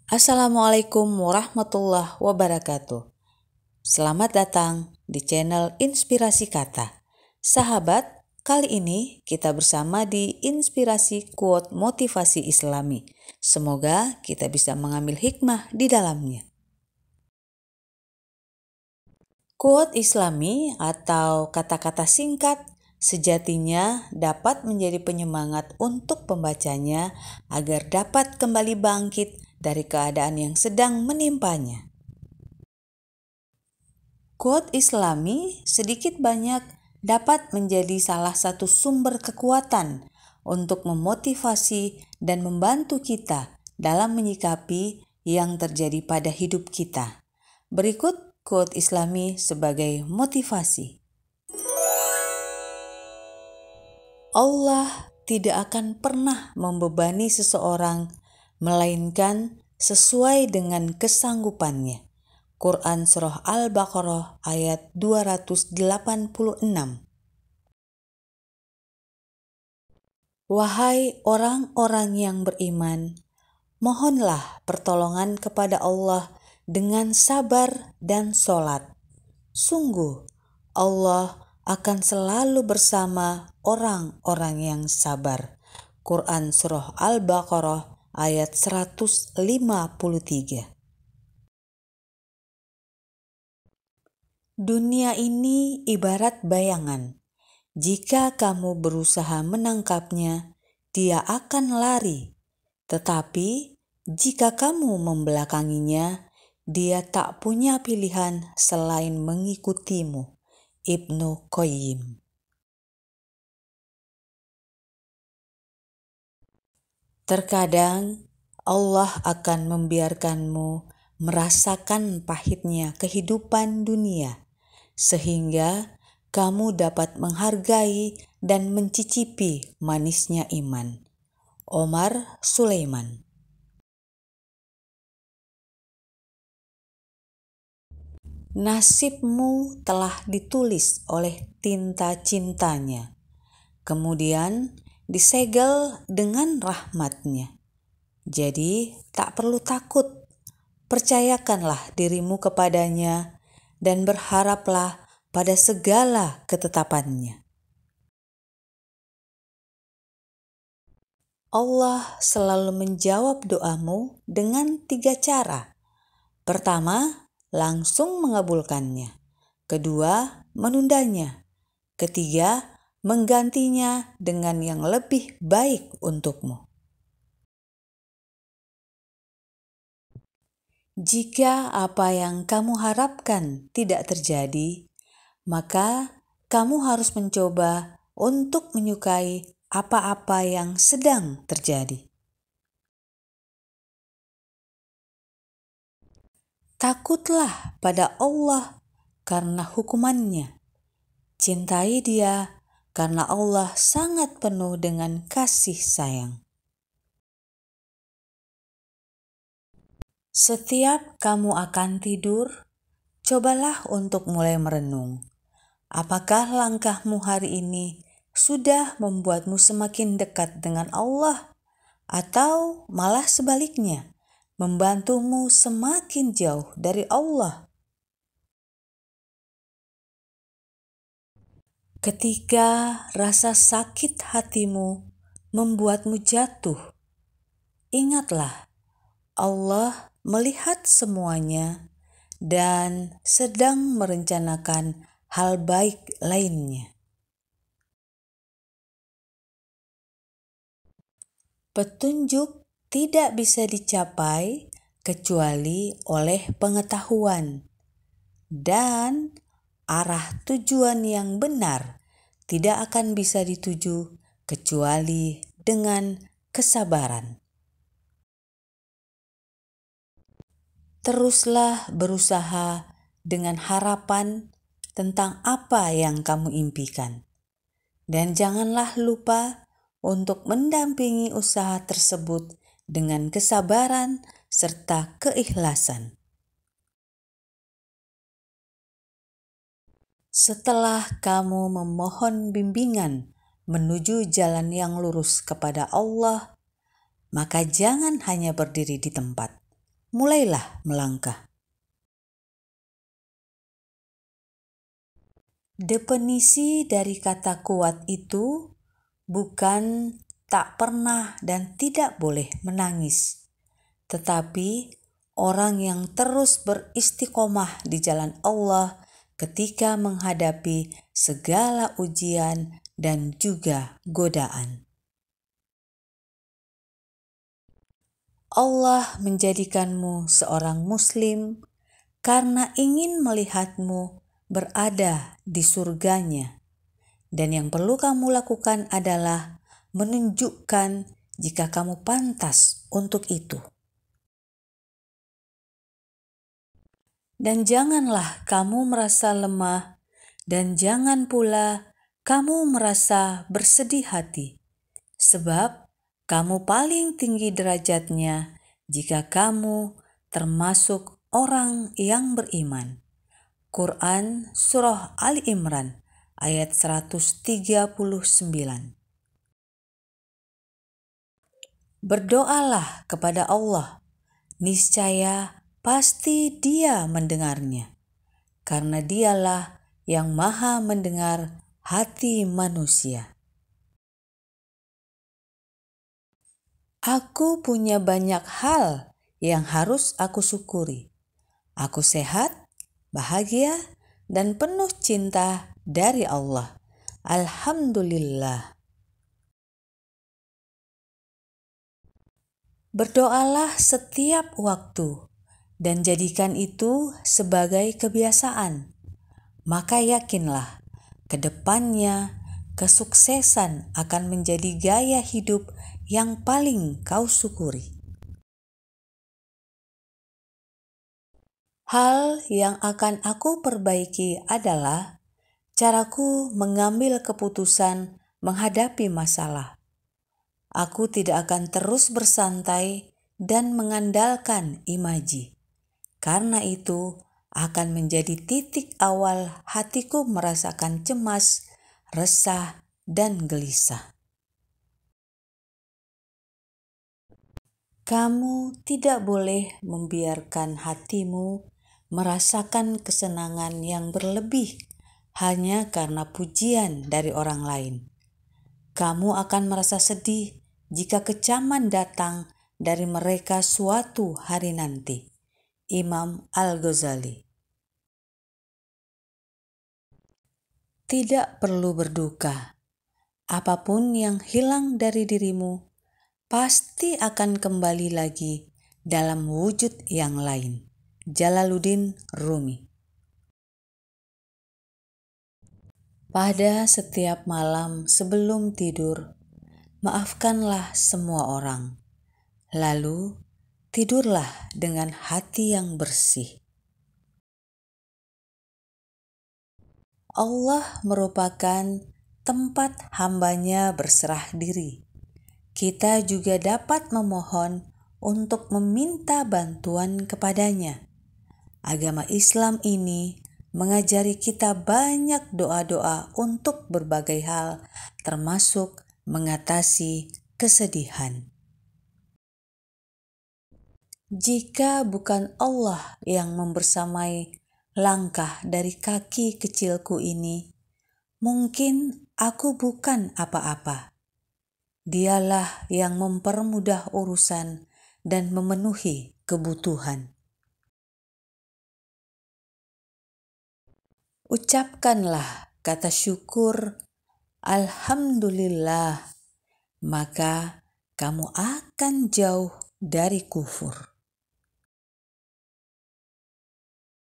Assalamualaikum warahmatullahi wabarakatuh. Selamat datang di channel Inspirasi Kata. Sahabat, kali ini kita bersama di Inspirasi Quote Motivasi Islami. Semoga kita bisa mengambil hikmah di dalamnya. Quote Islami atau kata-kata singkat sejatinya dapat menjadi penyemangat untuk pembacanya agar dapat kembali bangkit dari keadaan yang sedang menimpanya. Quote Islami sedikit banyak dapat menjadi salah satu sumber kekuatan untuk memotivasi dan membantu kita dalam menyikapi yang terjadi pada hidup kita. Berikut quote Islami sebagai motivasi. Allah tidak akan pernah membebani seseorang melainkan sesuai dengan kesanggupannya. Quran Surah Al-Baqarah ayat 286. Wahai orang-orang yang beriman, mohonlah pertolongan kepada Allah dengan sabar dan sholat. Sungguh, Allah akan selalu bersama orang-orang yang sabar. Quran Surah Al-Baqarah ayat 153. Dunia ini ibarat bayangan. Jika kamu berusaha menangkapnya, dia akan lari. Tetapi jika kamu membelakanginya, dia tak punya pilihan selain mengikutimu. Ibnu Qayyim. Terkadang Allah akan membiarkanmu merasakan pahitnya kehidupan dunia, sehingga kamu dapat menghargai dan mencicipi manisnya iman. Omar Sulaiman. Nasibmu telah ditulis oleh tinta cintanya, kemudian disegel dengan rahmatnya. Jadi tak perlu takut, percayakanlah dirimu kepadanya dan berharaplah pada segala ketetapannya. Allah selalu menjawab doamu dengan 3 cara. Pertama, langsung mengabulkannya. Kedua, menundanya. Ketiga, menggantinya dengan yang lebih baik untukmu. Jika apa yang kamu harapkan tidak terjadi, maka kamu harus mencoba untuk menyukai apa-apa yang sedang terjadi. Takutlah pada Allah karena hukumannya. Cintai Dia karena Allah sangat penuh dengan kasih sayang. Setiap kamu akan tidur, cobalah untuk mulai merenung. Apakah langkahmu hari ini sudah membuatmu semakin dekat dengan Allah, atau malah sebaliknya, membantumu semakin jauh dari Allah? Ketika rasa sakit hatimu membuatmu jatuh, ingatlah Allah melihat semuanya dan sedang merencanakan hal baik lainnya. Petunjuk tidak bisa dicapai kecuali oleh pengetahuan, dan arah tujuan yang benar tidak akan bisa dituju kecuali dengan kesabaran. Teruslah berusaha dengan harapan tentang apa yang kamu impikan, dan janganlah lupa untuk mendampingi usaha tersebut dengan kesabaran serta keikhlasan. Setelah kamu memohon bimbingan menuju jalan yang lurus kepada Allah, maka jangan hanya berdiri di tempat. mulailah melangkah. Definisi dari kata kuat itu bukan tak pernah dan tidak boleh menangis, tetapi orang yang terus beristiqomah di jalan Allah ketika menghadapi segala ujian dan juga godaan. Allah menjadikanmu seorang Muslim karena ingin melihatmu berada di surganya. Dan yang perlu kamu lakukan adalah menunjukkan jika kamu pantas untuk itu. Dan janganlah kamu merasa lemah, dan jangan pula kamu merasa bersedih hati, sebab kamu paling tinggi derajatnya jika kamu termasuk orang yang beriman. Quran Surah Ali Imran ayat 139. Berdoalah kepada Allah, niscaya pasti Dia mendengarnya, karena Dialah yang Maha mendengar hati manusia. Aku punya banyak hal yang harus aku syukuri. Aku sehat, bahagia, dan penuh cinta dari Allah. Alhamdulillah. Berdoalah setiap waktu dan jadikan itu sebagai kebiasaan. Maka yakinlah, ke depannya kesuksesan akan menjadi gaya hidup yang paling kau syukuri. Hal yang akan aku perbaiki adalah caraku mengambil keputusan menghadapi masalah. Aku tidak akan terus bersantai dan mengandalkan imaji. Karena itu akan menjadi titik awal hatiku merasakan cemas, resah, dan gelisah. Kamu tidak boleh membiarkan hatimu merasakan kesenangan yang berlebih hanya karena pujian dari orang lain. Kamu akan merasa sedih jika kecaman datang dari mereka suatu hari nanti. Imam Al-Ghazali. Tidak perlu berduka. Apapun yang hilang dari dirimu pasti akan kembali lagi dalam wujud yang lain. Jalaluddin Rumi. Pada setiap malam sebelum tidur, maafkanlah semua orang. Lalu, tidurlah dengan hati yang bersih. Allah merupakan tempat hamba-Nya berserah diri. Kita juga dapat memohon untuk meminta bantuan kepada-Nya. Agama Islam ini mengajari kita banyak doa-doa untuk berbagai hal, termasuk mengatasi kesedihan. Jika bukan Allah yang membersamai langkah dari kaki kecilku ini, mungkin aku bukan apa-apa. Dialah yang mempermudah urusan dan memenuhi kebutuhan. Ucapkanlah kata syukur, Alhamdulillah, maka kamu akan jauh dari kufur.